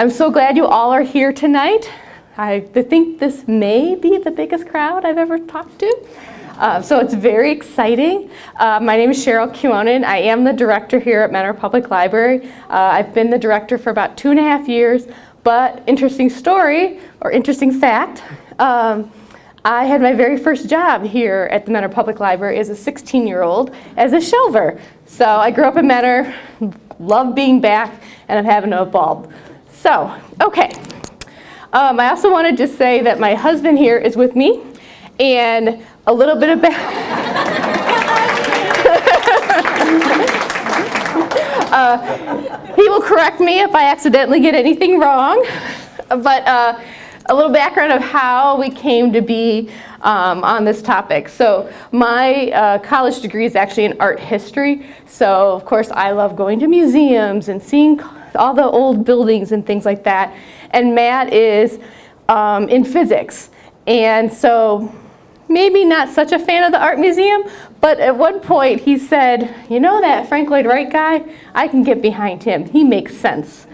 I'm so glad you all are here tonight. I think this may be the biggest crowd I've ever talked to. So it's very exciting. My name is Cheryl Kuonen. I am the director here at Mentor Public Library. I've been the director for about 2.5 years, but interesting story, or interesting fact, I had my very first job here at the Mentor Public Library as a 16-year-old as a shelver. So I grew up in Mentor, love being back, and I'm having a ball. So, okay. I also wanted to say that my husband here is with me, and a little bit about he will correct me if I accidentally get anything wrong, but a little background of how we came to be on this topic. So my college degree is actually in art history, so of course I love going to museums and seeing all the old buildings and things like that. And Matt is in physics, and so maybe not such a fan of the art museum, but at one point he said, you know that Frank Lloyd Wright guy, I can get behind him, he makes sense.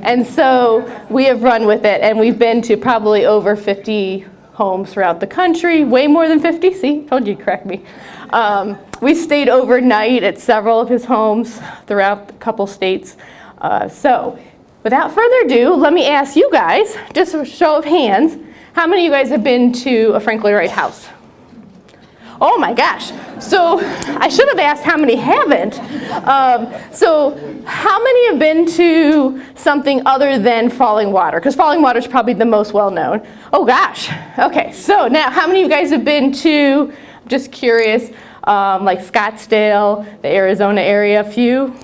And so we have run with it, and we've been to probably over 50 homes throughout the country, way more than 50, see, told you to correct me. We stayed overnight at several of his homes throughout a couple states. So without further ado, let me ask you guys, just a show of hands, how many of you guys have been to a Frank Lloyd Wright house? Oh my gosh. So I should have asked how many haven't. So how many have been to something other than Falling Water? Because Falling Water is probably the most well-known. Oh gosh. Okay, so now how many of you guys have been to, I'm just curious, like Scottsdale, the Arizona area, a few?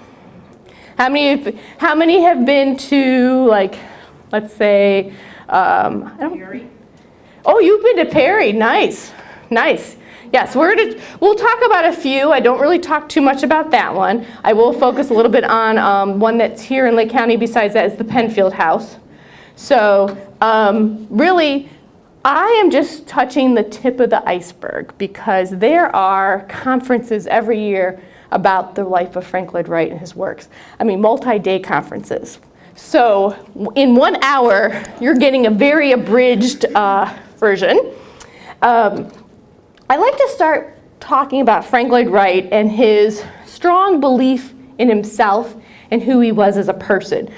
How many have been to, like, let's say, Perry? Oh, you've been to Perry. Nice, nice. Yes, we'll talk about a few. I don't really talk too much about that one. I will focus a little bit on one that's here in Lake County. Besides that is the Penfield House. So really, I am just touching the tip of the iceberg because there are conferences every year about the life of Frank Lloyd Wright and his works. I mean, multi-day conferences. So in 1 hour, you're getting a very abridged version. I'd like to start talking about Frank Lloyd Wright and his strong belief in himself and who he was as a person.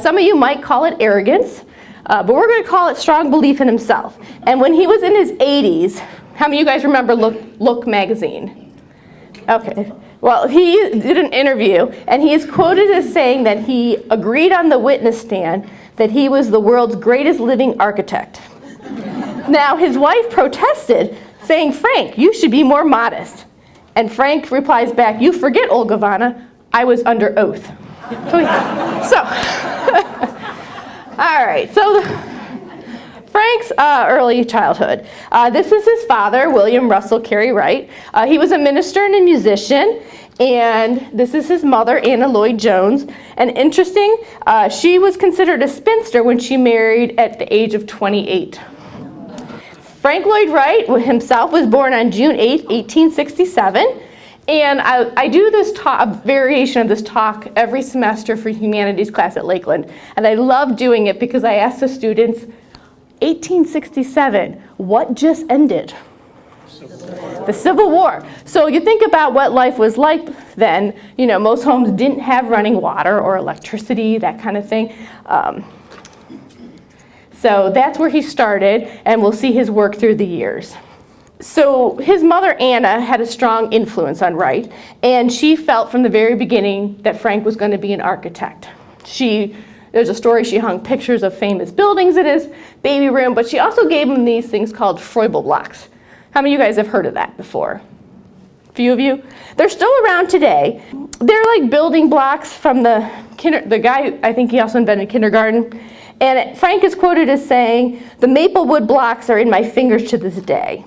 Some of you might call it arrogance, but we're going to call it strong belief in himself. And when he was in his 80s, how many of you guys remember Look magazine? Okay. Well, he did an interview, and he is quoted as saying that he agreed on the witness stand that he was the world's greatest living architect. Now, his wife protested, saying, Frank, you should be more modest. And Frank replies back, you forget, Olga, I was under oath. All right, so Frank's early childhood. This is his father, William Russell Carey Wright. He was a minister and a musician, and this is his mother, Anna Lloyd Jones. And interesting, she was considered a spinster when she married at the age of 28. Frank Lloyd Wright himself was born on June 8, 1867. And I do this talk, a variation of this talk every semester for humanities class at Lakeland. And I love doing it because I ask the students, 1867, what just ended? The Civil War. So you think about what life was like then. You know, most homes didn't have running water or electricity, that kind of thing. So that's where he started, and we'll see his work through the years. So his mother, Anna, had a strong influence on Wright, and she felt from the very beginning that Frank was going to be an architect. There's a story, she hung pictures of famous buildings in his baby room, but she also gave him these things called Froebel blocks. How many of you guys have heard of that before? A few of you? They're still around today. They're like building blocks from the guy, I think he also invented kindergarten. And Frank is quoted as saying, the maple wood blocks are in my fingers to this day.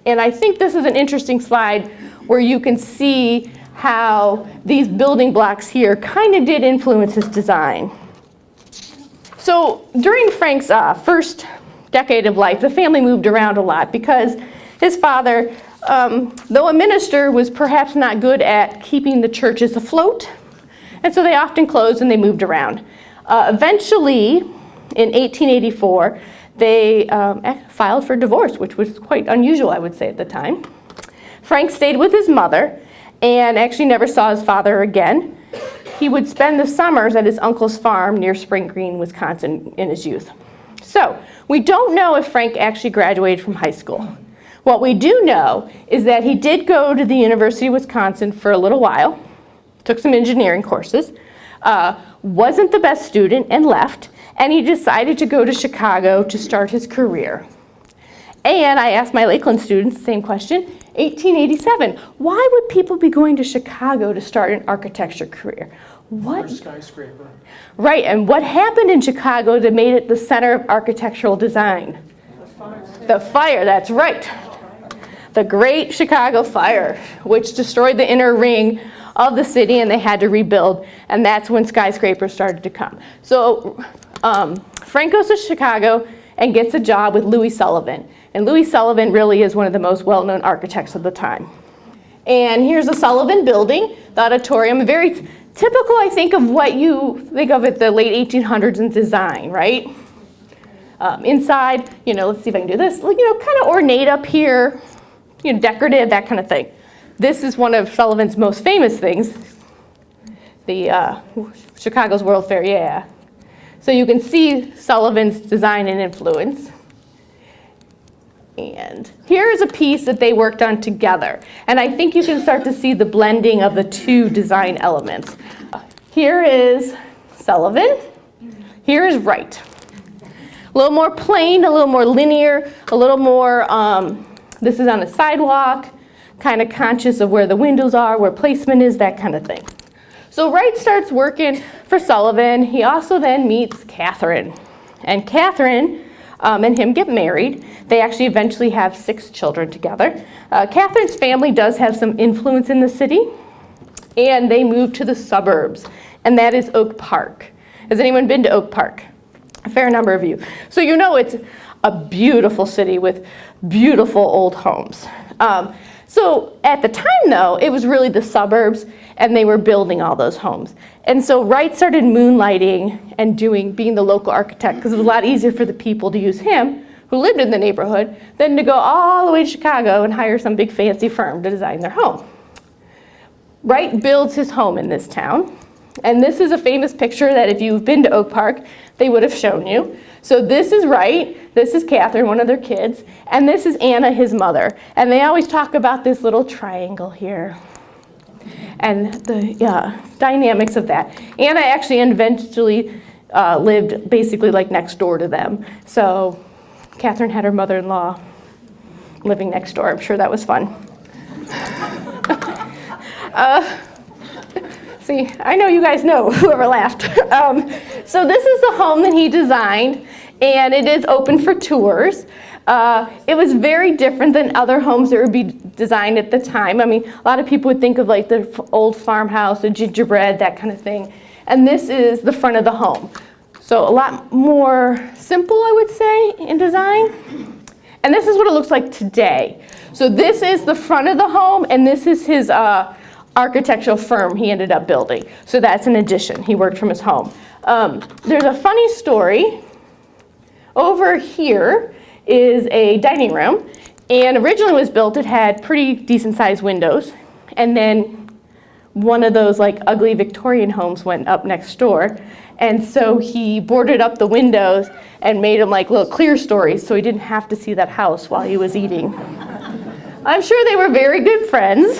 And I think this is an interesting slide where you can see how these building blocks here kind of did influence his design. So during Frank's first decade of life, the family moved around a lot because his father, though a minister, was perhaps not good at keeping the churches afloat. And so they often closed and they moved around. Eventually, in 1884, they filed for divorce, which was quite unusual, I would say, at the time. Frank stayed with his mother and actually never saw his father again. He would spend the summers at his uncle's farm near Spring Green, Wisconsin in his youth. So we don't know if Frank actually graduated from high school. What we do know is that he did go to the University of Wisconsin for a little while, took some engineering courses, wasn't the best student and left, and he decided to go to Chicago to start his career. And I asked my Lakeland students the same question, 1887, why would people be going to Chicago to start an architecture career? What? Skyscraper. Right, and what happened in Chicago that made it the center of architectural design? The fire, that's right. The Great Chicago Fire, which destroyed the inner ring of the city, and they had to rebuild, and that's when skyscrapers started to come. So Frank goes to Chicago and gets a job with Louis Sullivan. And Louis Sullivan really is one of the most well-known architects of the time. And here's the Sullivan building, the Auditorium, very typical, I think, of what you think of at the late 1800s in design, right? Inside, let's see if I can do this, kind of ornate up here, decorative, that kind of thing. This is one of Sullivan's most famous things, the Chicago's World Fair, yeah. So you can see Sullivan's design and influence. And here's a piece that they worked on together. And I think you can start to see the blending of the two design elements. Here is Sullivan. Here is Wright. A little more plain, a little more linear, a little more, this is on a sidewalk, kind of conscious of where the windows are, where placement is, that kind of thing. So Wright starts working for Sullivan. He also then meets Catherine. And Catherine and him get married. They actually eventually have 6 children together. Catherine's family does have some influence in the city, and they move to the suburbs, and that is Oak Park. Has anyone been to Oak Park? A fair number of you. So it's a beautiful city with beautiful old homes. So at the time, though, it was really the suburbs, and they were building all those homes. And so Wright started moonlighting and being the local architect, because it was a lot easier for the people to use him, who lived in the neighborhood, than to go all the way to Chicago and hire some big fancy firm to design their home. Wright builds his home in this town. And this is a famous picture that if you've been to Oak Park, they would have shown you. So this is Wright, this is Catherine, one of their kids, and this is Anna, his mother. And they always talk about this little triangle here and the dynamics of that. Anna actually eventually lived basically like next door to them. So Catherine had her mother-in-law living next door. I'm sure that was fun. See, I know you guys know, whoever laughed. So this is the home that he designed, and it is open for tours. It was very different than other homes that would be designed at the time. I mean, a lot of people would think of like the old farmhouse, the gingerbread, that kind of thing. And this is the front of the home. So a lot more simple, I would say, in design. And this is what it looks like today. So this is the front of the home, and this is his architectural firm he ended up building. So that's an addition. He worked from his home. There's a funny story. Over here is a dining room, and originally was built, it had pretty decent sized windows, and then one of those like ugly Victorian homes went up next door, and so he boarded up the windows and made them like little clear stories so he didn't have to see that house while he was eating. I'm sure they were very good friends,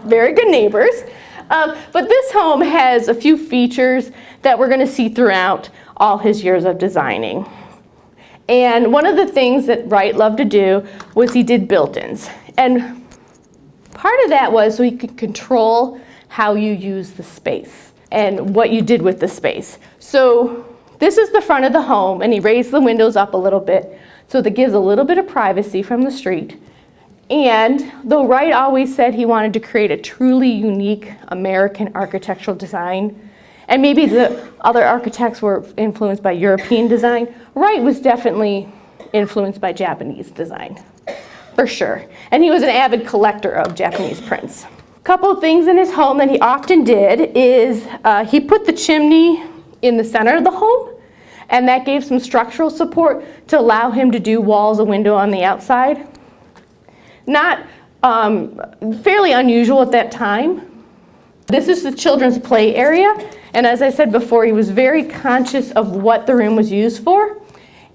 very good neighbors. But this home has a few features that we're going to see throughout all his years of designing. And one of the things that Wright loved to do was he did built-ins. And part of that was so he could control how you use the space and what you did with the space. So this is the front of the home, and he raised the windows up a little bit so that gives a little bit of privacy from the street. And though Wright always said he wanted to create a truly unique American architectural design, and maybe the other architects were influenced by European design, Wright was definitely influenced by Japanese design, for sure. And he was an avid collector of Japanese prints. A couple of things in his home that he often did is he put the chimney in the center of the home, And that gave some structural support to allow him to do walls, a window on the outside. Not fairly unusual at that time. This is the children's play area. And as I said before, he was very conscious of what the room was used for.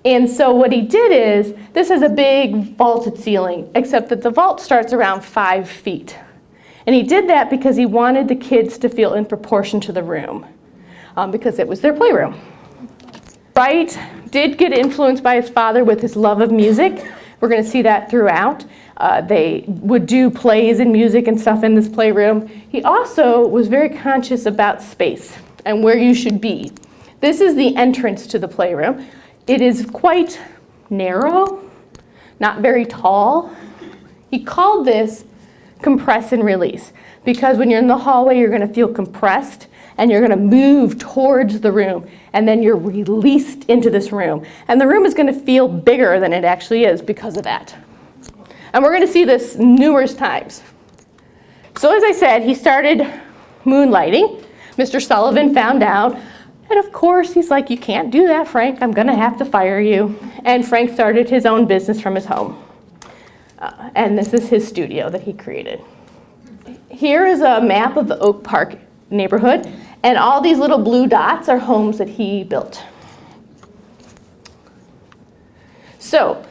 And so what he did is, this is a big vaulted ceiling, except that the vault starts around 5 feet. And he did that because he wanted the kids to feel in proportion to the room, because it was their playroom. Wright did get influenced by his father with his love of music. We're going to see that throughout. They would do plays and music and stuff in this playroom. He also was very conscious about space and where you should be. This is the entrance to the playroom. It is quite narrow, not very tall. He called this compress and release, because when you're in the hallway, you're going to feel compressed and you're going to move towards the room, and then you're released into this room. And the room is going to feel bigger than it actually is because of that. And we're going to see this numerous times. So as I said, he started moonlighting. Mr. Sullivan found out, and of course he's like, "You can't do that, Frank. I'm going to have to fire you." And Frank started his own business from his home. And this is his studio that he created. Here is a map of the Oak Park neighborhood, and all these little blue dots are homes that he built. So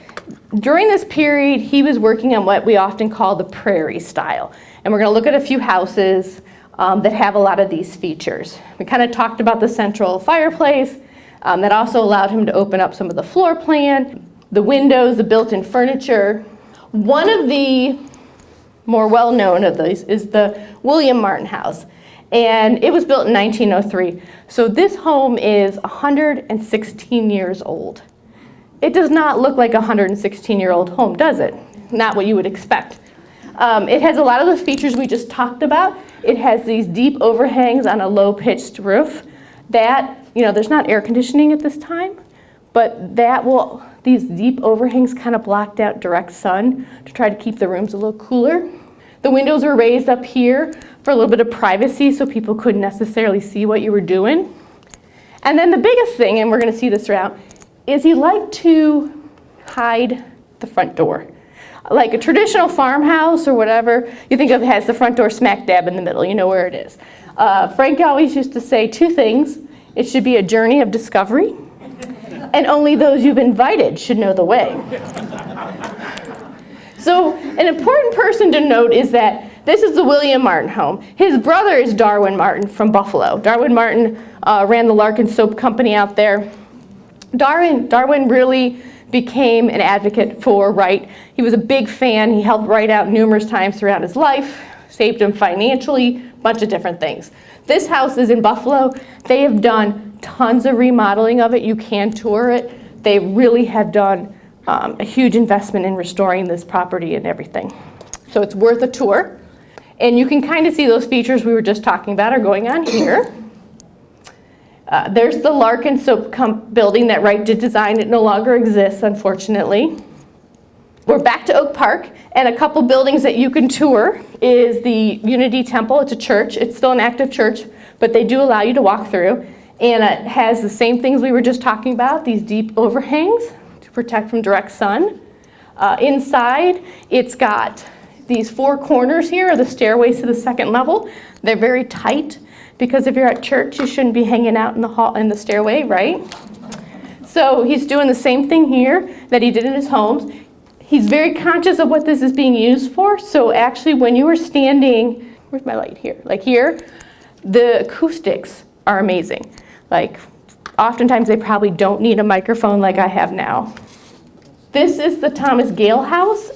during this period, he was working on what we often call the prairie style. And we're going to look at a few houses that have a lot of these features. We kind of talked about the central fireplace. That also allowed him to open up some of the floor plan, the windows, the built-in furniture. One of the more well-known of these is the William Martin House, and it was built in 1903. So this home is 116 years old. It does not look like a 116-year-old home, does it? Not what you would expect. It has a lot of the features we just talked about. It has these deep overhangs on a low-pitched roof. That, there's not air conditioning at this time, but these deep overhangs kind of blocked out direct sun to try to keep the rooms a little cooler. The windows are raised up here for a little bit of privacy so people couldn't necessarily see what you were doing. And then the biggest thing, and we're going to see this throughout, is he liked to hide the front door. Like a traditional farmhouse or whatever you think of has the front door smack dab in the middle. You know where it is. Frank always used to say 2 things. It should be a journey of discovery, and only those you've invited should know the way. So an important person to note is that this is the William Martin home. His brother is Darwin Martin from Buffalo. Darwin Martin ran the Larkin Soap Company out there. Darwin really became an advocate for Wright. He was a big fan. He helped Wright out numerous times throughout his life, saved him financially, a bunch of different things. This house is in Buffalo. They have done tons of remodeling of it. You can tour it. They really have done a huge investment in restoring this property and everything. So it's worth a tour. And you can kind of see those features we were just talking about are going on here. There's the Larkin Soap building that Wright did design. It no longer exists, unfortunately. We're back to Oak Park, and a couple buildings that you can tour is the Unity Temple. It's a church. It's still an active church, but they do allow you to walk through. And it has the same things we were just talking about, these deep overhangs to protect from direct sun. Inside, it's got these 4 corners here are the stairways to the 2nd level. They're very tight, because if you're at church, you shouldn't be hanging out in the hall in the stairway, right? So he's doing the same thing here that he did in his homes. He's very conscious of what this is being used for. So actually, when you were standing, where's my light here? Like here, the acoustics are amazing. Like, oftentimes they probably don't need a microphone like I have now. This is the Thomas Gale house.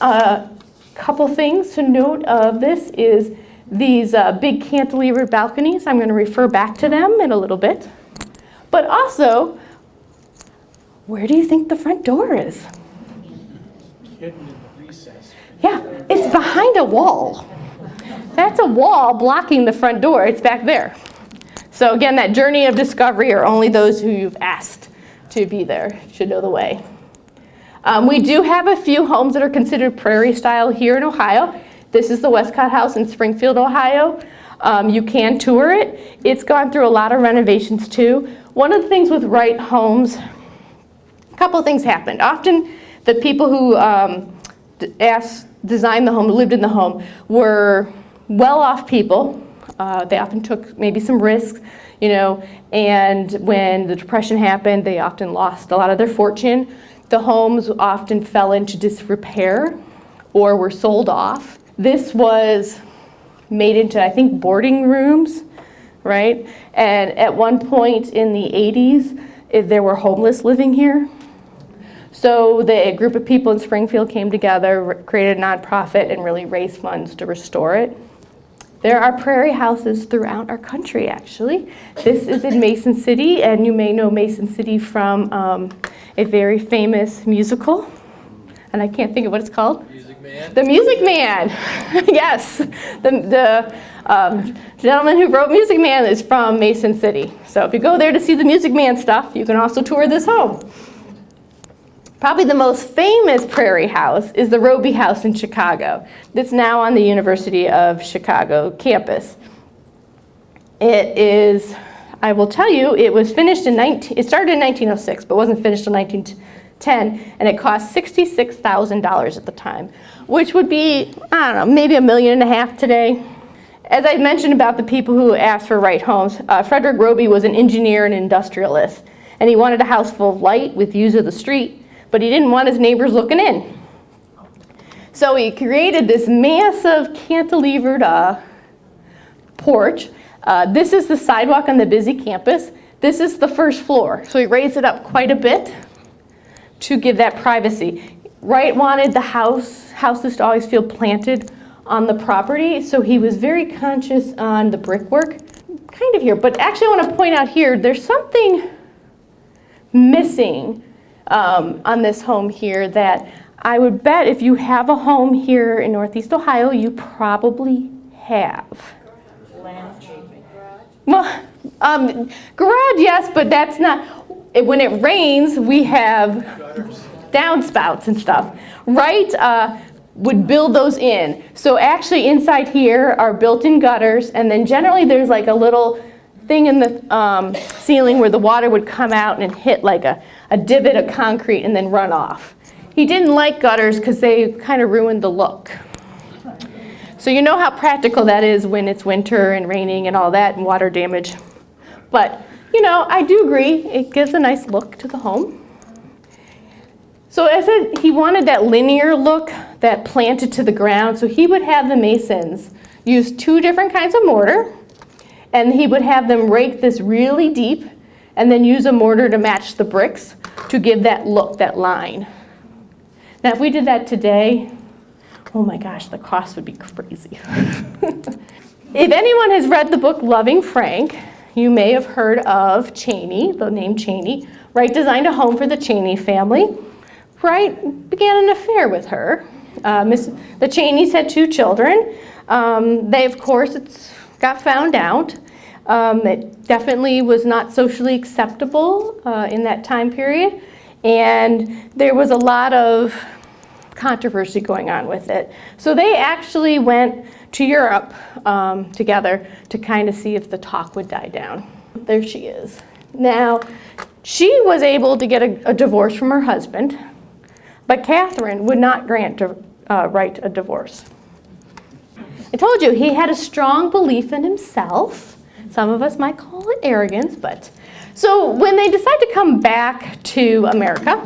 Couple things to note of this is these big cantilever balconies. I'm going to refer back to them in a little bit. But also, where do you think the front door is? Hidden in the recess. Yeah, it's behind a wall. That's a wall blocking the front door. It's back there. So again, that journey of discovery are only those who you've asked to be there should know the way. We do have a few homes that are considered prairie style here in Ohio. This is the Westcott house in Springfield, Ohio. You can tour it. It's gone through a lot of renovations too. One of the things with Wright homes a couple of things happened. Often the people who designed the home, lived in the home, were well-off people. They often took maybe some risks, and when the Depression happened, they often lost a lot of their fortune. The homes often fell into disrepair or were sold off. This was made into, I think, boarding rooms, right? And at one point in the 80s, there were homeless living here. So a group of people in Springfield came together, created a nonprofit, and really raised funds to restore it. There are prairie houses throughout our country, actually. This is in Mason City, and you may know Mason City from a very famous musical, and I can't think of what it's called. Music Man. The Music Man, yes. The gentleman who wrote Music Man is from Mason City. So if you go there to see the Music Man stuff, you can also tour this home. Probably the most famous prairie house is the Roble house in Chicago. That's now on the University of Chicago campus. It is, I will tell you, it was finished it started in 1906, but wasn't finished in 1910, and it cost $66,000 at the time, which would be, I don't know, maybe $1.5 million today. As I mentioned about the people who asked for Wright homes, Frederick Roble was an engineer and industrialist, and he wanted a house full of light with views of the street, but he didn't want his neighbors looking in. So he created this massive cantilevered porch. This is the sidewalk on the busy campus. This is the first floor. So he raised it up quite a bit to give that privacy. Wright wanted the houses to always feel planted on the property, so he was very conscious on the brickwork, kind of here. But actually I want to point out here, there's something missing on this home here that I would bet if you have a home here in Northeast Ohio, you probably have. Landscaping. Well, garage, yes, but that's not, when it rains, we have downspouts and stuff. Wright would build those in. So actually inside here are built-in gutters, and then generally there's like a little thing in the ceiling where the water would come out and hit like a divot of concrete and then run off. He didn't like gutters because they kind of ruined the look. So you know how practical that is when it's winter and raining and all that and water damage. But, I do agree, it gives a nice look to the home. So as I said, he wanted that linear look, that planted to the ground, so he would have the masons use 2 different kinds of mortar, and he would have them rake this really deep and then use a mortar to match the bricks to give that look, that line. Now if we did that today, oh my gosh, the cost would be crazy. If anyone has read the book Loving Frank, you may have heard of Cheney, the name Cheney. Wright designed a home for the Cheney family. Wright began an affair with her. The Cheneys had 2 children. They, of course, got found out. It definitely was not socially acceptable in that time period, and there was a lot of controversy going on with it. So they actually went to Europe together to kind of see if the talk would die down. There she is. Now, she was able to get a divorce from her husband, but Catherine would not grant Wright a divorce. I told you, he had a strong belief in himself. Some of us might call it arrogance, but. So when they decide to come back to America,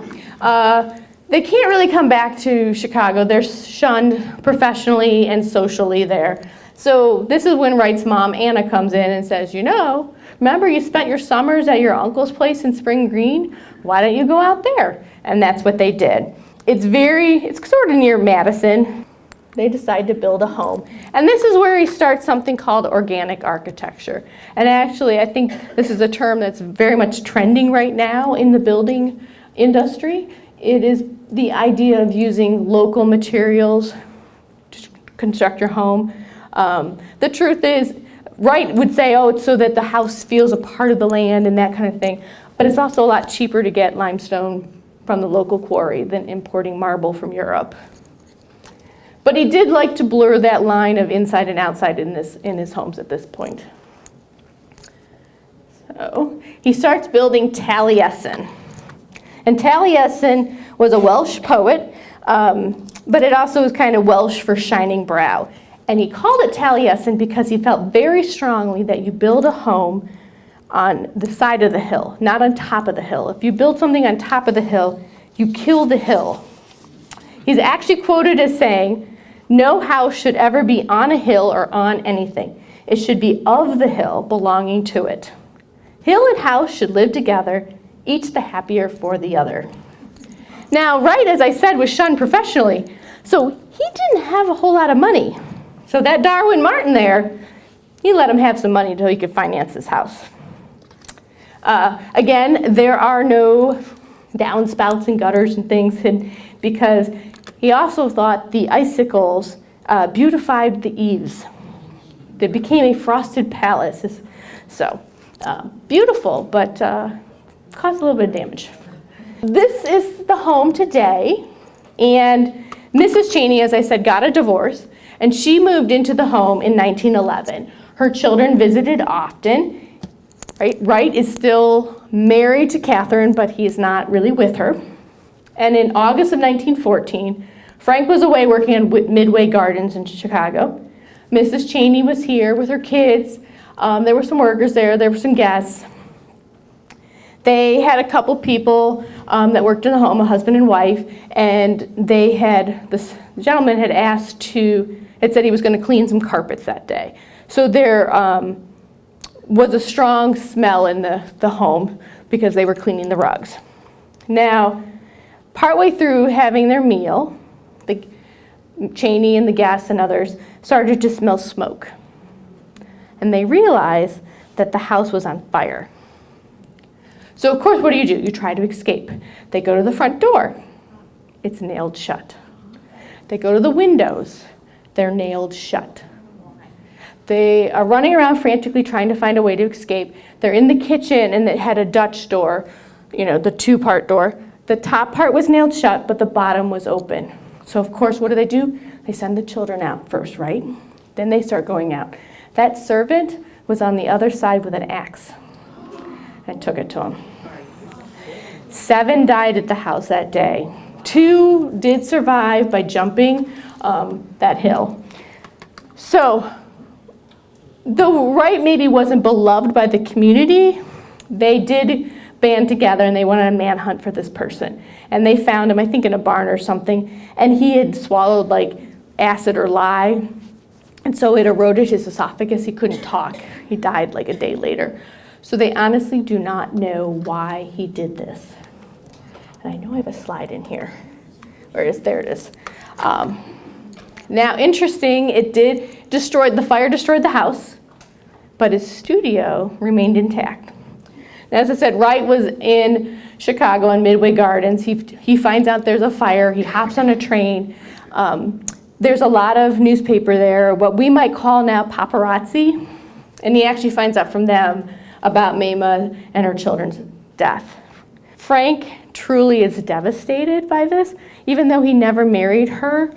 they can't really come back to Chicago. They're shunned professionally and socially there. So this is when Wright's mom, Anna, comes in and says, remember you spent your summers at your uncle's place in Spring Green? Why don't you go out there? And that's what they did. It's sort of near Madison. They decide to build a home. And this is where he starts something called organic architecture. And actually, I think this is a term that's very much trending right now in the building industry. It is the idea of using local materials to construct your home. The truth is, Wright would say, it's so that the house feels a part of the land and that kind of thing. But it's also a lot cheaper to get limestone from the local quarry than importing marble from Europe. But he did like to blur that line of inside and outside in his homes at this point. So he starts building Taliesin. And Taliesin was a Welsh poet, but it also was kind of Welsh for shining brow. And he called it Taliesin because he felt very strongly that you build a home on the side of the hill, not on top of the hill. If you build something on top of the hill, you kill the hill. He's actually quoted as saying, "No house should ever be on a hill or on anything. It should be of the hill, belonging to it. Hill and house should live together, each the happier for the other." Now, Wright, as I said, was shunned professionally, so he didn't have a whole lot of money. So that Darwin Martin there, he let him have some money until he could finance his house. Again, there are no downspouts and gutters and things, because he also thought the icicles beautified the eaves. They became a frosted palace. So beautiful, but caused a little bit of damage. This is the home today, and Mrs. Cheney, as I said, got a divorce, and she moved into the home in 1911. Her children visited often. Wright is still married to Catherine, but he's not really with her. And in August of 1914, Frank was away working on Midway Gardens in Chicago. Mrs. Cheney was here with her kids. There were some workers there. There were some guests. They had a couple people that worked in the home, a husband and wife, and this gentleman had said he was going to clean some carpets that day. So there was a strong smell in the home because they were cleaning the rugs. Now, partway through having their meal, Cheney and the guests and others started to smell smoke. And they realized that the house was on fire. So of course, what do? You try to escape. They go to the front door. It's nailed shut. They go to the windows. They're nailed shut. They are running around frantically trying to find a way to escape. They're in the kitchen, and it had a Dutch door, the two-part door. The top part was nailed shut, but the bottom was open. So of course, what do? They send the children out first, right? Then they start going out. That servant was on the other side with an axe and took it to him. 7 died at the house that day. 2 did survive by jumping that hill. So, though Wright maybe wasn't beloved by the community, they did band together and they went on a manhunt for this person. And they found him, I think, in a barn or something, and he had swallowed like acid or lye, and so it eroded his esophagus. He couldn't talk. He died like a day later. So they honestly do not know why he did this. And I know I have a slide in here. There it is. Now, interesting, the fire destroyed the house, but his studio remained intact. Now, as I said, Wright was in Chicago on Midway Gardens. He finds out there's a fire. He hops on a train. There's a lot of newspaper there, what we might call now paparazzi, and he actually finds out from them about Mama and her children's death. Frank truly is devastated by this, even though he never married her.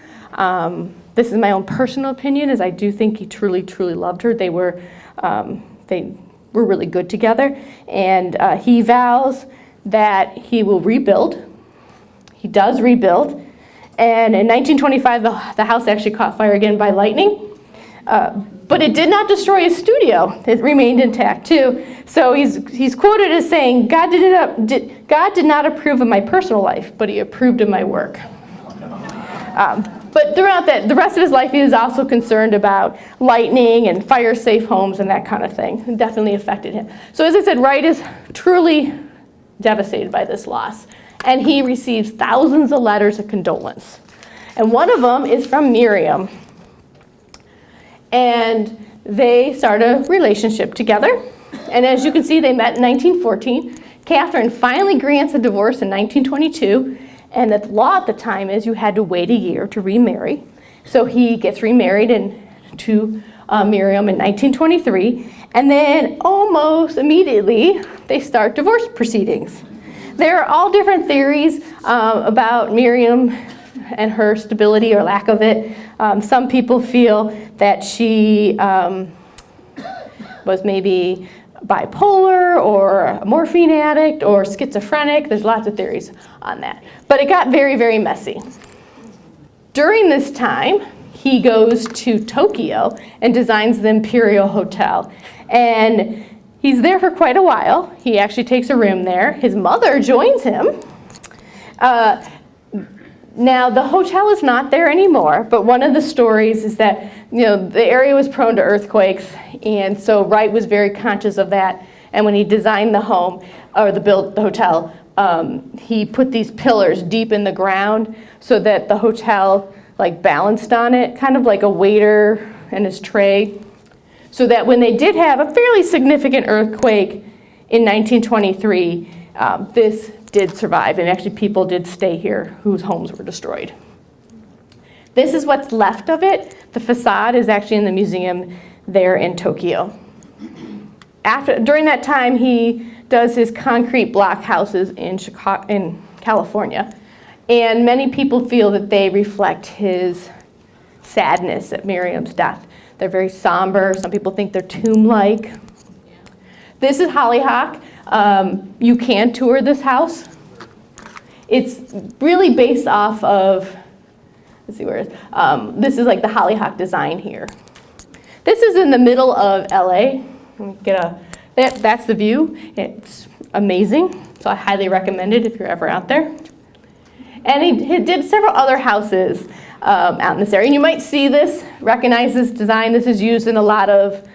This is my own personal opinion, as I do think he truly, truly loved her. They were really good together, and he vows that he will rebuild. He does rebuild, and in 1925, the house actually caught fire again by lightning, but it did not destroy his studio. It remained intact too. So he's quoted as saying, God did not approve of my personal life, but he approved of my work. But throughout the rest of his life, he was also concerned about lightning and fire-safe homes and that kind of thing. It definitely affected him. So as I said, Wright is truly devastated by this loss. And he receives thousands of letters of condolence. And one of them is from Miriam. And they start a relationship together. And as you can see, they met in 1914. Catherine finally grants a divorce in 1922. And the law at the time is you had to wait a year to remarry. So he gets remarried to Miriam in 1923. And then almost immediately, they start divorce proceedings. There are all different theories about Miriam and her stability or lack of it. Some people feel that she was maybe bipolar or a morphine addict or schizophrenic. There's lots of theories on that. But it got very, very messy. During this time, he goes to Tokyo and designs the Imperial Hotel. And he's there for quite a while. He actually takes a room there. His mother joins him. Now, the hotel is not there anymore, but one of the stories is that, the area was prone to earthquakes, and so Wright was very conscious of that. And when he designed the home, or the hotel, he put these pillars deep in the ground so that the hotel balanced on it, kind of like a waiter and his tray, so that when they did have a fairly significant earthquake in 1923, this did survive, and actually people did stay here whose homes were destroyed. This is what's left of it. The facade is actually in the museum there in Tokyo. During that time, he does his concrete block houses in California, and many people feel that they reflect his sadness at Miriam's death. They're very somber. Some people think they're tomb-like. This is Hollyhock. You can tour this house. It's really based off of, let's see where it is. This is the Hollyhock design here. This is in the middle of LA. Let me that's the view. It's amazing, so I highly recommend it if you're ever out there. And he did several other houses out in this area. And you might see this, recognize this design. This is used in a lot of,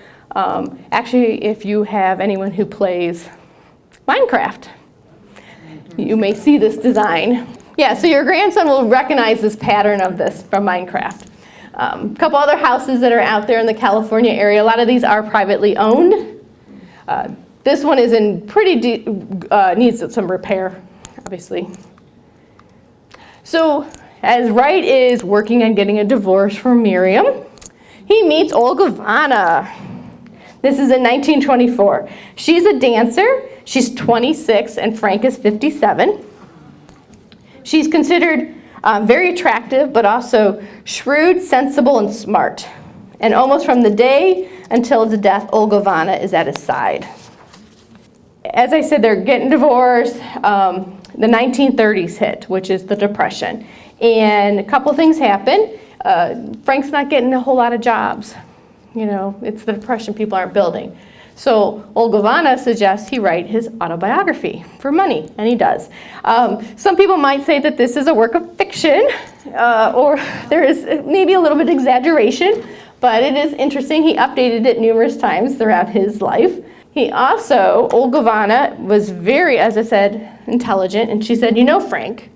actually, if you have anyone who plays Minecraft, you may see this design. Yeah, so your grandson will recognize this pattern of this from Minecraft. A couple other houses that are out there in the California area. A lot of these are privately owned. This one is in pretty deep, needs some repair, obviously. So as Wright is working on getting a divorce from Miriam, he meets Olga Vanna. This is in 1924. She's a dancer. She's 26, and Frank is 57. She's considered very attractive, but also shrewd, sensible, and smart. And almost from the day until his death, Olga Vanna is at his side. As I said, they're getting divorced. The 1930s hit, which is the Depression. And a couple things happen. Frank's not getting a whole lot of jobs. It's the Depression, people aren't building. So Olga Vanna suggests he write his autobiography for money, and he does. Some people might say that this is a work of fiction, or there is maybe a little bit of exaggeration, but it is interesting. He updated it numerous times throughout his life. He also, Olga Vanna was very, as I said, intelligent, and she said, Frank,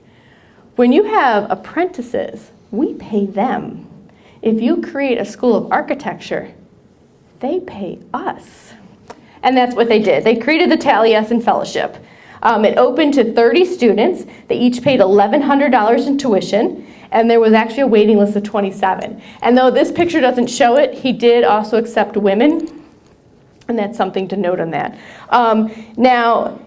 when you have apprentices, we pay them. If you create a school of architecture, they pay us. And that's what they did. They created the Taliesin Fellowship. It opened to 30 students. They each paid $1,100 in tuition, and there was actually a waiting list of 27. And though this picture doesn't show it, he did also accept women, and that's something to note on that. Now,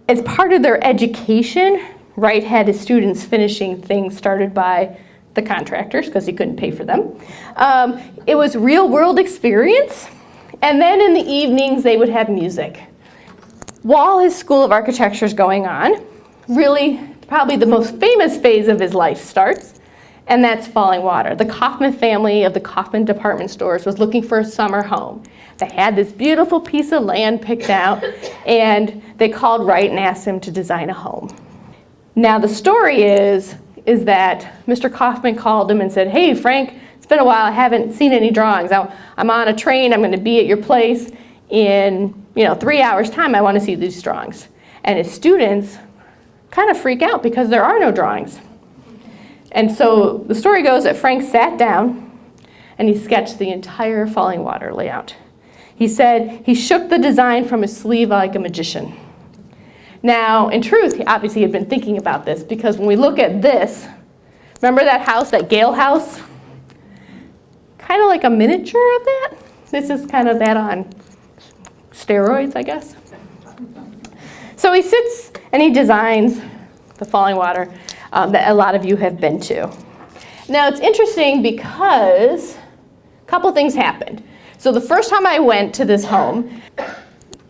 as part of their education, Wright had his students finishing things started by the contractors because he couldn't pay for them. It was real-world experience. And then in the evenings, they would have music. While his School of Architecture is going on, really probably the most famous phase of his life starts, and that's falling water. The Kaufman family of the Kaufman department stores was looking for a summer home. They had this beautiful piece of land picked out, and they called Wright and asked him to design a home. Now the story is that Mr. Kaufman called him and said, hey, Frank, it's been a while, I haven't seen any drawings. I'm on a train, I'm going to be at your place in 3 hours time, I want to see these drawings. And his students kind of freak out because there are no drawings. And so the story goes that Frank sat down and he sketched the entire falling water layout. He said he shook the design from his sleeve like a magician. Now, in truth, obviously he had been thinking about this because when we look at this, remember that house, that Gale house? Kind of like a miniature of that. This is kind of that on steroids, I guess. So he sits and he designs the falling water that a lot of you have been to. Now it's interesting because a couple things happened. So the first time I went to this home,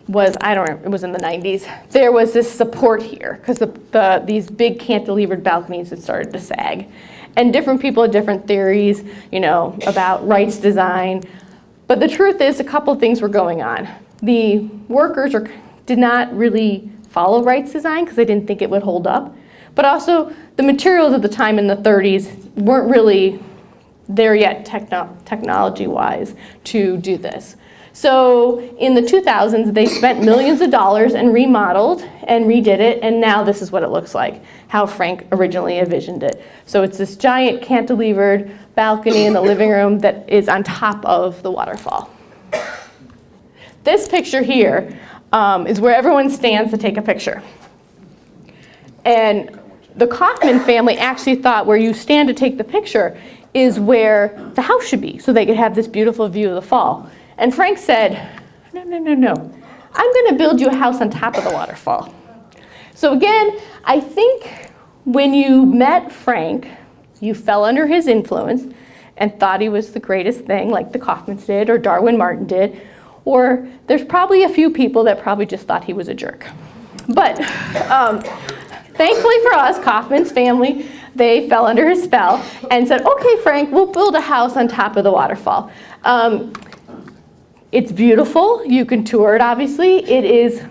I don't remember, it was in the 90s, there was this support here because these big cantilevered balconies had started to sag. And different people had different theories, about Wright's design. But the truth is a couple of things were going on. The workers did not really follow Wright's design because they didn't think it would hold up. But also the materials at the time in the 30s weren't really there yet technology-wise to do this. So in the 2000s, they spent millions of dollars and remodeled and redid it, and now this is what it looks like, how Frank originally envisioned it. So it's this giant cantilevered balcony in the living room that is on top of the waterfall. This picture here is where everyone stands to take a picture. And the Kaufman family actually thought where you stand to take the picture is where the house should be, so they could have this beautiful view of the fall. And Frank said, no. I'm going to build you a house on top of the waterfall. So again, I think when you met Frank, you fell under his influence and thought he was the greatest thing, like the Kaufmans did or Darwin Martin did, or there's probably a few people that probably just thought he was a jerk. But thankfully for us, Kaufman's family, they fell under his spell and said, okay, Frank, we'll build a house on top of the waterfall. It's beautiful. You can tour it, obviously. It is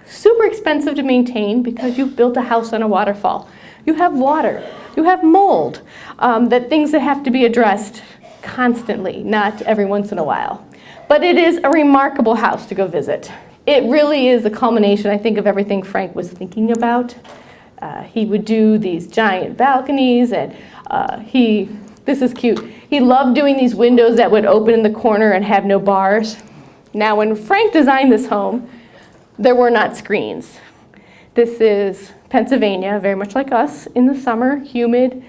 super expensive to maintain because you've built a house on a waterfall. You have water. You have mold, things that have to be addressed constantly, not every once in a while. But it is a remarkable house to go visit. It really is a culmination, I think, of everything Frank was thinking about. He would do these giant balconies, and this is cute. He loved doing these windows that would open in the corner and have no bars. Now, when Frank designed this home, there were not screens. This is Pennsylvania, very much like us, in the summer, humid.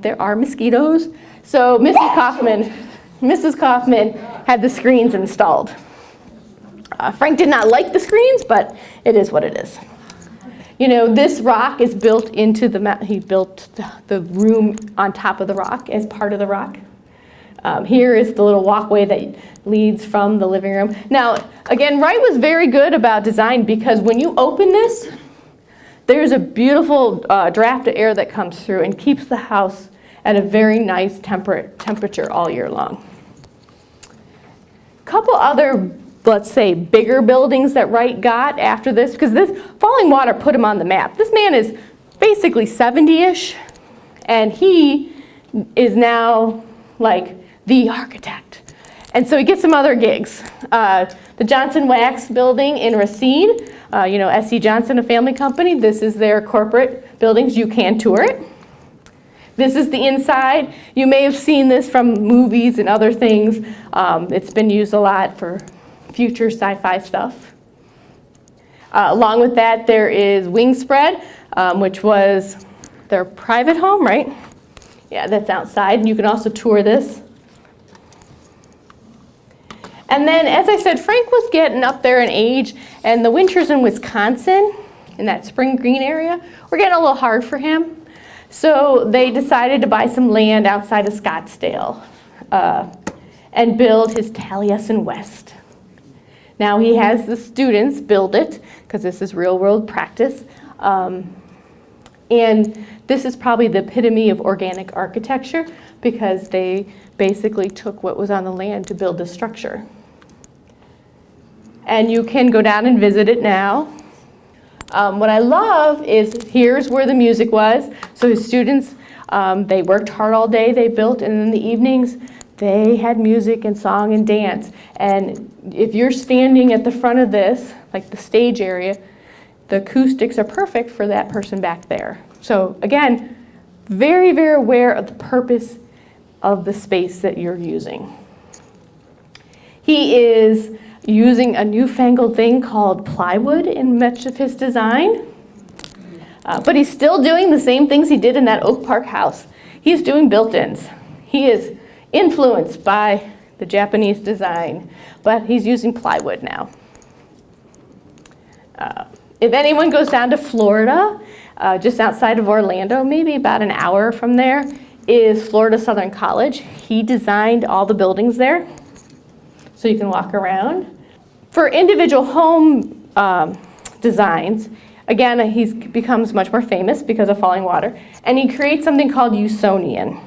There are mosquitoes. So Mrs. Kaufman had the screens installed. Frank did not like the screens, but it is what it is. This rock is built into he built the room on top of the rock as part of the rock. Here is the little walkway that leads from the living room. Now, again, Wright was very good about design because when you open this, there's a beautiful draft of air that comes through and keeps the house at a very nice temperature all year long. A couple other, let's say, bigger buildings that Wright got after this, because this falling water put him on the map. This man is basically 70-ish, and he is now like the architect. And so he gets some other gigs. The Johnson Wax building in Racine, S.C. Johnson, a family company. This is their corporate buildings. You can tour it. This is the inside. You may have seen this from movies and other things. It's been used a lot for future sci-fi stuff. Along with that, there is Wingspread, which was their private home, right? Yeah, that's outside. And you can also tour this. And then, as I said, Frank was getting up there in age, and the winters in Wisconsin, in that Spring Green area, were getting a little hard for him. So they decided to buy some land outside of Scottsdale and build his Taliesin West. Now he has the students build it, because this is real world practice. And this is probably the epitome of organic architecture, because they basically took what was on the land to build the structure. And you can go down and visit it now. What I love is here's where the music was. So his students, they worked hard all day, they built, and in the evenings, they had music and song and dance. And if you're standing at the front of this, like the stage area, the acoustics are perfect for that person back there. So again, very, very aware of the purpose of the space that you're using. He is using a newfangled thing called plywood in much of his design. But he's still doing the same things he did in that Oak Park house. He's doing built-ins. He is influenced by the Japanese design, but he's using plywood now. If anyone goes down to Florida, just outside of Orlando, maybe about an hour from there, is Florida Southern College. He designed all the buildings there, so you can walk around. For individual home designs, again, he becomes much more famous because of Falling Water, and he creates something called Usonian.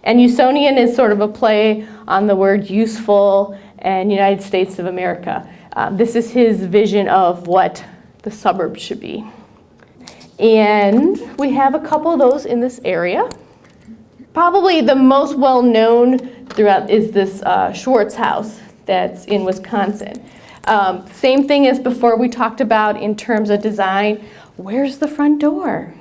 And Usonian is sort of a play on the word useful and United States of America. This is his vision of what the suburbs should be. And we have a couple of those in this area. Probably the most well-known throughout is this Schwartz house that's in Wisconsin. Same thing as before we talked about in terms of design. Where's the front door?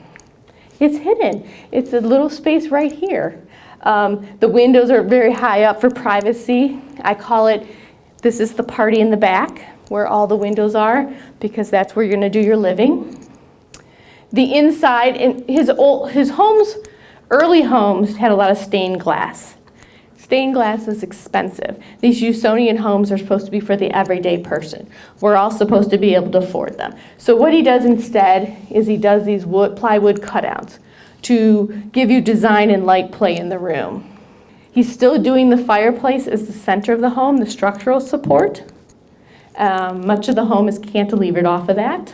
It's hidden. It's a little space right here. The windows are very high up for privacy. I call it, this is the party in the back where all the windows are, because that's where you're going to do your living. The inside, in his homes, early homes had a lot of stained glass. Stained glass is expensive. These Usonian homes are supposed to be for the everyday person. We're all supposed to be able to afford them. So what he does instead is he does these plywood cutouts to give you design and light play in the room. He's still doing the fireplace as the center of the home, the structural support. Much of the home is cantilevered off of that.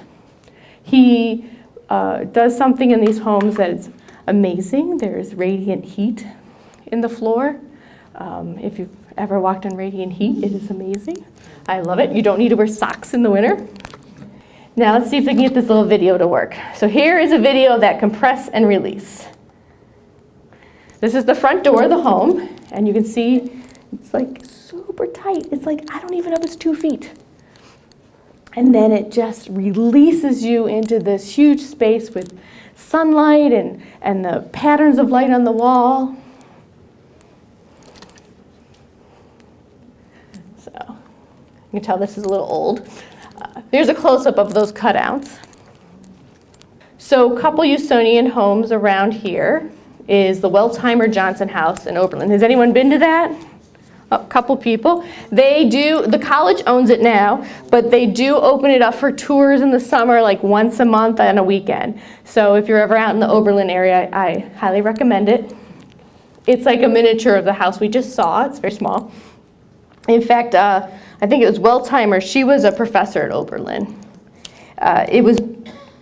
He does something in these homes that is amazing. There's radiant heat in the floor. If you've ever walked on radiant heat, it is amazing. I love it. You don't need to wear socks in the winter. Now let's see if we can get this little video to work. So here is a video of that compress and release. This is the front door of the home, and you can see it's like super tight. It's like, I don't even know if it's 2 feet. And then it just releases you into this huge space with sunlight and the patterns of light on the wall. So you can tell this is a little old. Here's a close-up of those cutouts. So a couple Usonian homes around here is the Weltzheimer Johnson house in Oberlin. Has anyone been to that? A couple people. They do, the college owns it now, but they do open it up for tours in the summer, like once a month on a weekend. So if you're ever out in the Oberlin area, I highly recommend it. It's like a miniature of the house we just saw. It's very small. In fact, I think it was Weltzheimer. She was a professor at Oberlin. It was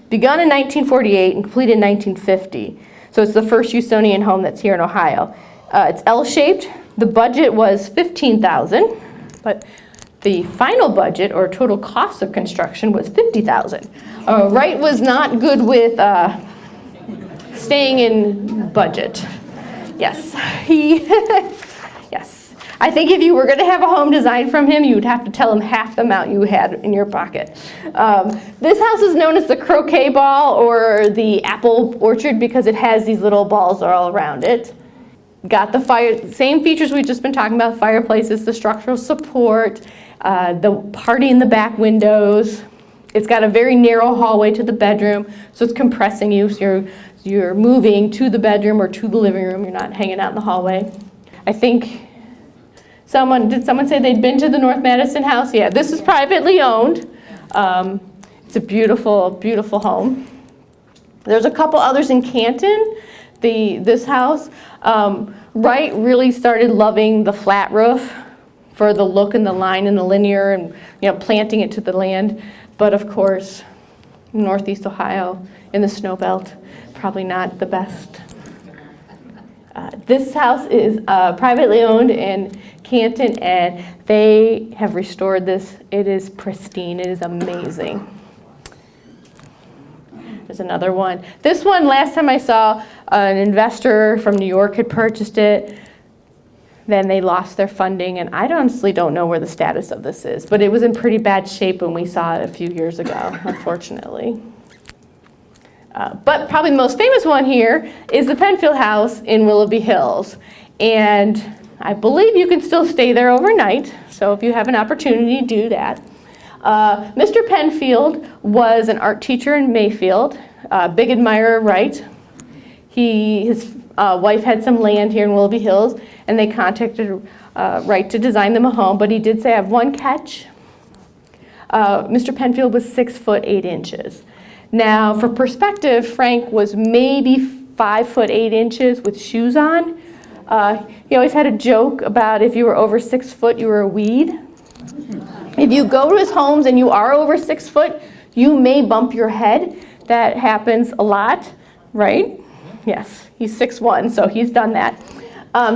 begun in 1948 and completed in 1950. So it's the first Usonian home that's here in Ohio. It's L-shaped. The budget was $15,000, but the final budget or total cost of construction was $50,000. Wright was not good with staying in budget. Yes, yes. I think if you were going to have a home designed from him, you would have to tell him half the amount you had in your pocket. This house is known as the croquet ball or the apple orchard because it has these little balls all around it. Got the same features we've just been talking about, fireplaces, the structural support, the party in the back windows. It's got a very narrow hallway to the bedroom, so it's compressing you, so you're moving to the bedroom or to the living room. You're not hanging out in the hallway. I think did someone say they'd been to the North Madison house? Yeah, this is privately owned. It's a beautiful, beautiful home. There's a couple others in Canton. This house, Wright really started loving the flat roof for the look and the line and the linear and planting it to the land. But of course, Northeast Ohio in the snow belt, probably not the best. This house is privately owned in Canton, and they have restored this. It is pristine. It is amazing. There's another one. This one, last time I saw, an investor from New York had purchased it. Then they lost their funding, and I honestly don't know where the status of this is, but it was in pretty bad shape when we saw it a few years ago, unfortunately. But probably the most famous one here is the Penfield house in Willoughby Hills. And I believe you can still stay there overnight, so if you have an opportunity, do that. Mr. Penfield was an art teacher in Mayfield, big admirer of Wright. His wife had some land here in Willoughby Hills, and they contacted Wright to design them a home, but he did say, I have one catch. Mr. Penfield was 6 foot 8 inches. Now, for perspective, Frank was maybe 5 foot 8 inches with shoes on. He always had a joke about if you were over 6 foot, you were a weed. If you go to his homes and you are over 6 foot, you may bump your head. That happens a lot, right? Yes, he's 6'1", so he's done that.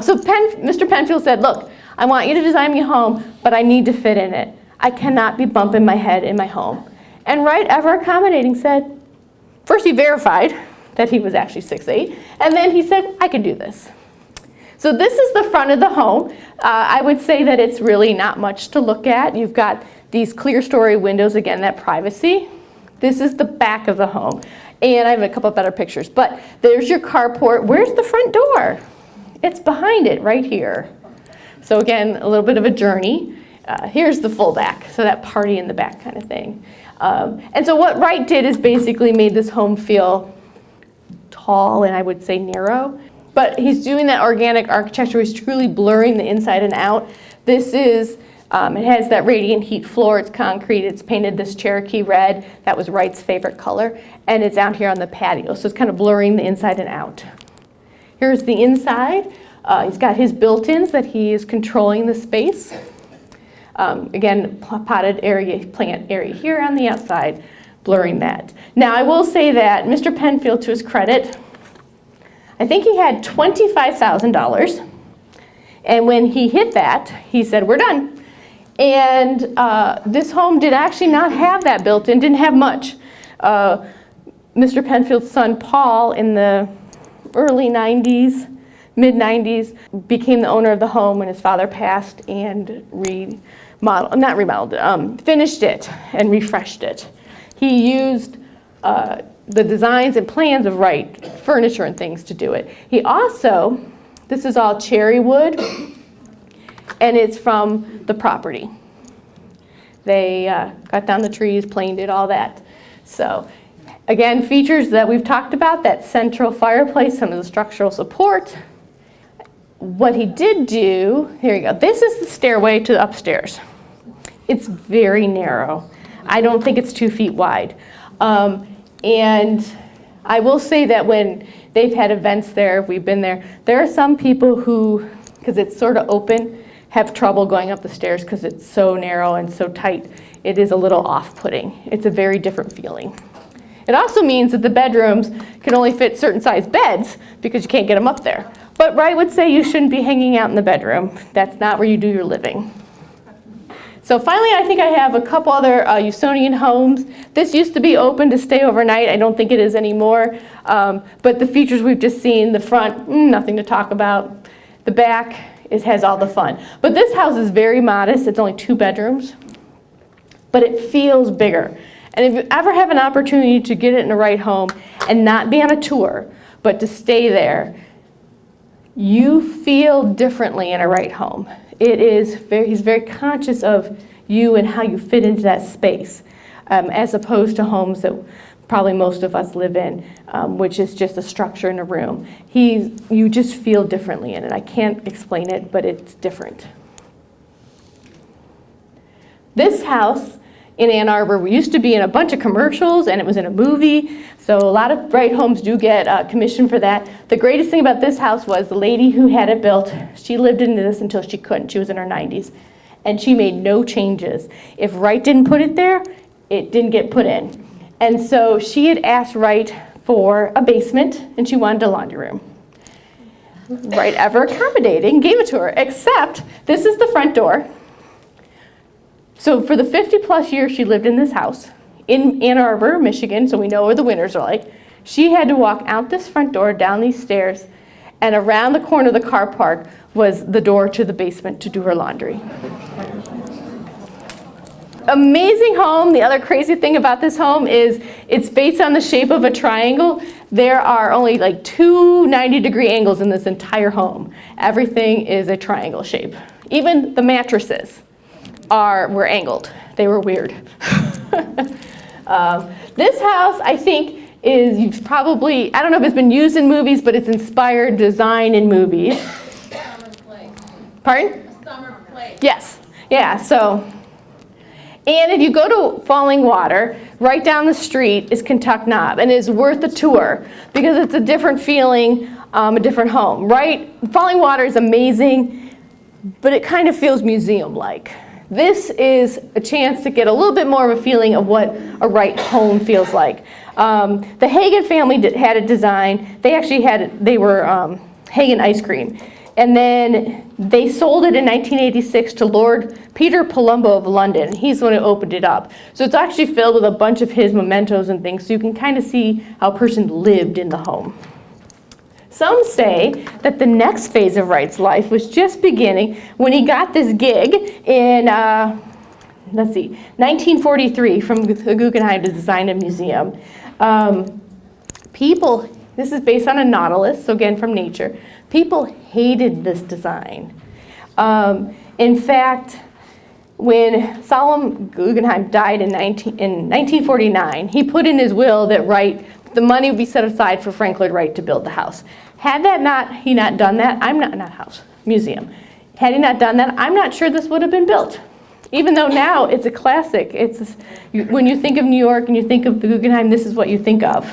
So Mr. Penfield said, look, I want you to design me a home, but I need to fit in it. I cannot be bumping my head in my home. And Wright, ever accommodating, said, first he verified that he was actually 6'8", and then he said, I can do this. So this is the front of the home. I would say that it's really not much to look at. You've got these clear story windows, again, that privacy. This is the back of the home. And I have a couple better pictures, but there's your carport. Where's the front door? It's behind it, right here. So again, a little bit of a journey. Here's the full back, so that party in the back kind of thing. And so what Wright did is basically made this home feel tall and I would say narrow. But he's doing that organic architecture. He's truly blurring the inside and out. This is, it has that radiant heat floor. It's concrete. It's painted this Cherokee red. That was Wright's favorite color. And it's out here on the patio. So it's kind of blurring the inside and out. Here's the inside. He's got his built-ins that he is controlling the space. Again, potted area, plant area here on the outside, blurring that. Now I will say that Mr. Penfield, to his credit, I think he had $25,000. And when he hit that, he said, we're done. And this home did actually not have that built in, didn't have much. Mr. Penfield's son, Paul, in the early 90s, mid-90s, became the owner of the home when his father passed and finished it and refreshed it. He used the designs and plans of Wright, furniture and things to do it. He also, this is all cherry wood, and it's from the property. They cut down the trees, planed it, all that. So again, features that we've talked about, that central fireplace, some of the structural support. What he did do, here you go, this is the stairway to the upstairs. It's very narrow. I don't think it's 2 feet wide. And I will say that when they've had events there, we've been there, there are some people who, because it's sort of open, have trouble going up the stairs because it's so narrow and so tight. It is a little off-putting. It's a very different feeling. It also means that the bedrooms can only fit certain size beds because you can't get them up there. But Wright would say you shouldn't be hanging out in the bedroom. That's not where you do your living. So finally, I think I have a couple other Usonian homes. This used to be open to stay overnight. I don't think it is anymore. But the features we've just seen, the front, nothing to talk about. The back, it has all the fun. But this house is very modest. It's only 2 bedrooms. But it feels bigger. And if you ever have an opportunity to get it in a Wright home and not be on a tour, but to stay there, you feel differently in a Wright home. He's very conscious of you and how you fit into that space, as opposed to homes that probably most of us live in, which is just a structure in a room. You just feel differently in it. I can't explain it, but it's different. This house in Ann Arbor used to be in a bunch of commercials, and it was in a movie, so a lot of Wright homes do get commission for that. The greatest thing about this house was the lady who had it built, she lived in this until she couldn't. She was in her 90s, and she made no changes. If Wright didn't put it there, it didn't get put in. And so she had asked Wright for a basement, and she wanted a laundry room. Wright, ever accommodating, gave it to her, except this is the front door. So for the 50-plus years she lived in this house in Ann Arbor, Michigan, so we know where the winters are like, she had to walk out this front door, down these stairs, and around the corner of the car park was the door to the basement to do her laundry. Amazing home. The other crazy thing about this home is it's based on the shape of a triangle. There are only like 2 90-degree angles in this entire home. Everything is a triangle shape. Even the mattresses were angled. They were weird. This house, I think, you've probably, I don't know if it's been used in movies, but it's inspired design in movies. Summer play. Pardon? Summer play. Yes. Yeah, so. And if you go to Falling Water, right down the street is Kentuck Knob, and it's worth a tour because it's a different feeling, a different home. Right? Falling Water is amazing, but it kind of feels museum-like. this is a chance to get a little bit more of a feeling of what a Wright home feels like. The Hagen family had a design. They were Hagen ice cream. And then they sold it in 1986 to Lord Peter Palumbo of London. He's the one who opened it up. So it's actually filled with a bunch of his mementos and things, so you can kind of see how a person lived in the home. Some say that the next phase of Wright's life was just beginning when he got this gig in, 1943 from the Guggenheim to design a museum. This is based on a nautilus, so again from nature. People hated this design. In fact, when Solomon Guggenheim died in 1949, he put in his will that the money would be set aside for Frank Lloyd Wright to build the house. Had he not done that, museum. Had he not done that, I'm not sure this would have been built. Even though now it's a classic. When you think of New York and you think of the Guggenheim, this is what you think of.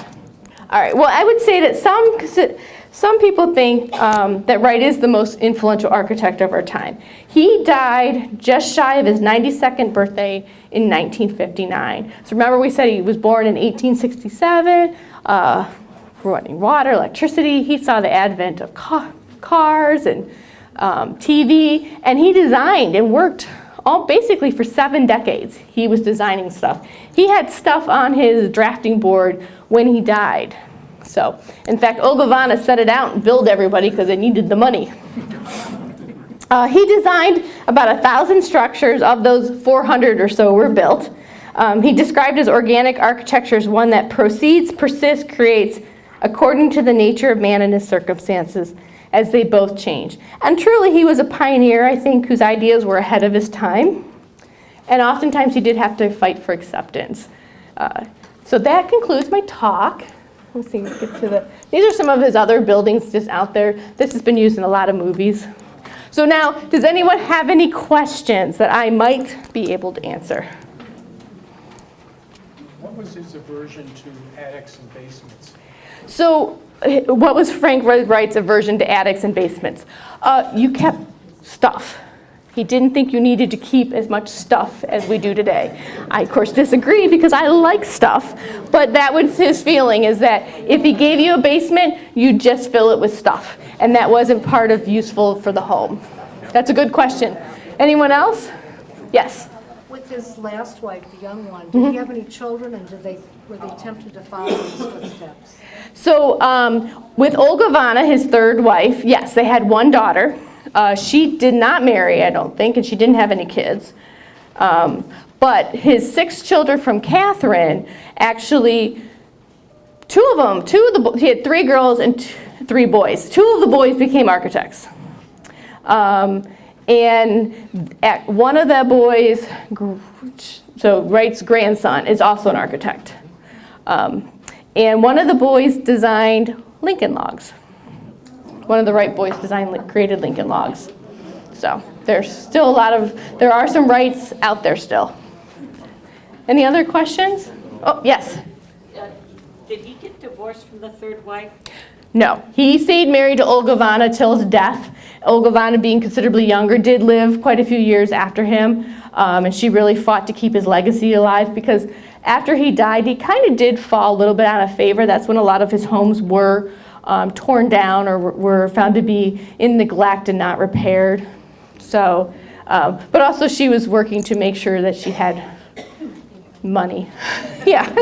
All right, well, I would say that some people think that Wright is the most influential architect of our time. He died just shy of his 92nd birthday in 1959. So remember we said he was born in 1867, running water, electricity. He saw the advent of cars and TV, and he designed and worked basically for 7 decades. He was designing stuff. He had stuff on his drafting board when he died. So, in fact, Ogilvana set it out and billed everybody because they needed the money. He designed about 1,000 structures. Of those, 400 or so were built. He described his organic architecture as one that proceeds, persists, creates according to the nature of man and his circumstances as they both change. And truly, he was a pioneer, I think, whose ideas were ahead of his time. And oftentimes, he did have to fight for acceptance. So that concludes my talk. Let's see, let's get to these are some of his other buildings just out there. This has been used in a lot of movies. So now, does anyone have any questions that I might be able to answer? What was his aversion to attics and basements? So what was Frank Wright's aversion to attics and basements? You kept stuff. He didn't think you needed to keep as much stuff as we do today. I, of course, disagree because I like stuff, but that was his feeling, is that if he gave you a basement, you'd just fill it with stuff, and that wasn't part of useful for the home. That's a good question. Anyone else? Yes? With his last wife, the young one, did he have any children, and were they tempted to follow in his footsteps? So with Olga Vanna, his third wife, yes, they had one daughter. She did not marry, I don't think, and she didn't have any kids. But his 6 children from Catherine, actually, he had 3 girls and 3 boys. 2 of the boys became architects. And one of the boys, so Wright's grandson, is also an architect. And one of the boys designed Lincoln Logs. One of the Wright boys created Lincoln Logs. So there's still there are some Wrights out there still. Any other questions? Oh, yes. Did he get divorced from the third wife? No, he stayed married to Olga Vanna till his death. Olga Vanna, being considerably younger, did live quite a few years after him, and she really fought to keep his legacy alive, because after he died, he kind of did fall a little bit out of favor. That's when a lot of his homes were torn down or were found to be in neglect and not repaired. So, but also she was working to make sure that she had money. Yeah.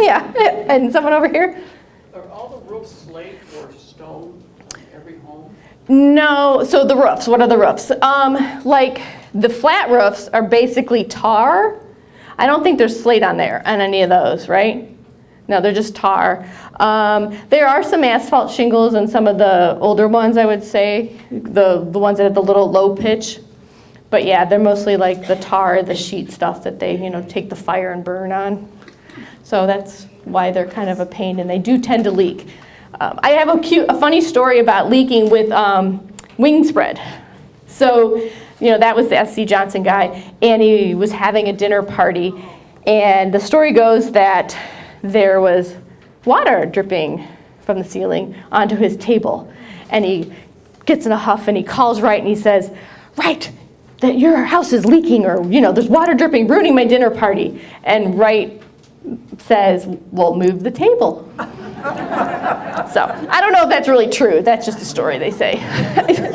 And someone over here? Are all the roofs slate or stone in every home? No, so the roofs, what are the roofs? Like the flat roofs are basically tar. I don't think there's slate on any of those, right? No, they're just tar. There are some asphalt shingles on some of the older ones, I would say, the ones that have the little low pitch. But yeah, they're mostly like the tar, the sheet stuff that they, take the fire and burn on. So that's why they're kind of a pain, and they do tend to leak. I have a funny story about leaking with wing spread. So, that was the S.C. Johnson guy, and he was having a dinner party, and the story goes that there was water dripping from the ceiling onto his table, and he gets in a huff and he calls Wright and he says, "Wright, that your house is leaking, or, there's water dripping, ruining my dinner party. And Wright says, well, move the table. So, I don't know if that's really true. That's just a story they say.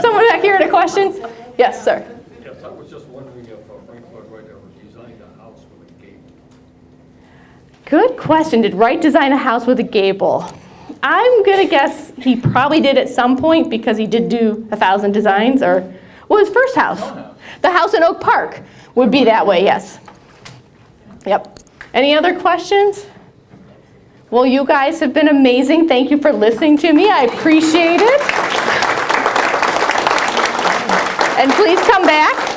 Someone back here had a question? Yes, sir. Yes, I was just wondering if Frank Lloyd Wright ever designed a house with a gable. Good question. Did Wright design a house with a gable? I'm going to guess he probably did at some point, because he did do 1,000 designs, or, well, his first house. The house in Oak Park would be that way, yes. Yep. Any other questions? Well, you guys have been amazing. Thank you for listening to me. I appreciate it. And please come back.